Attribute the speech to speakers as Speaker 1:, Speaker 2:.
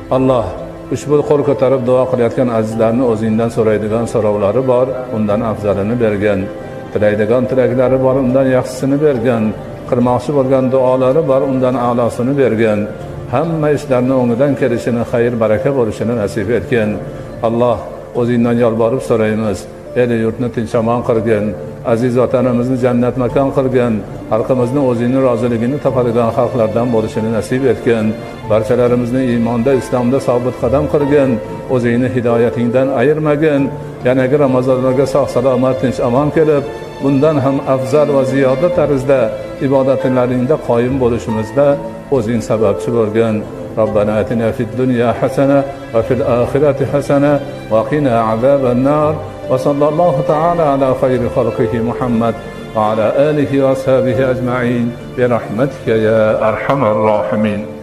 Speaker 1: Alloh ushbu qo'l ko'tarib duo qilayotgan azizlarni o'zingdan so'raydigan so'rovlari bor, undan afzalini bergan. Tilaydigan tilaklari bor, undan yaxshisini bergan. Qilmoqchi bo'lgan duolari bor, undan a'losini bergan. Hamma ishlarni o'ngidan kelishini, xayr baraka bo'lishini nasib etgan. Alloh o'zingdan yolborib so'raymiz. El yurtni tinch-omon qilgin, aziz vatanimizni jannat makon qilgin, xalqimizni o'zingning roziligini topadigan xalqlardan bo'lishini nasib etgin. Barchalarimizni iymonda, islomda sobit qadam qilgin, o'zingning hidoyatingdan ayirmagin. Yanagi Ramazonlarga sog' salomat tinch omon kelib, bundan ham afzal va ziyoda tarzda ibodatlaringda qoyim bo'lishimizda o'zing sababchi bo'lgin. ربنا آتنا في الدنيا حسنة وفي الآخرة حسنة وقنا عذاب النار وصلى الله تعالى على خير خلقه محمد وعلى آله وأصحابه أجمعين برحمتك يا أرحم الراحمين.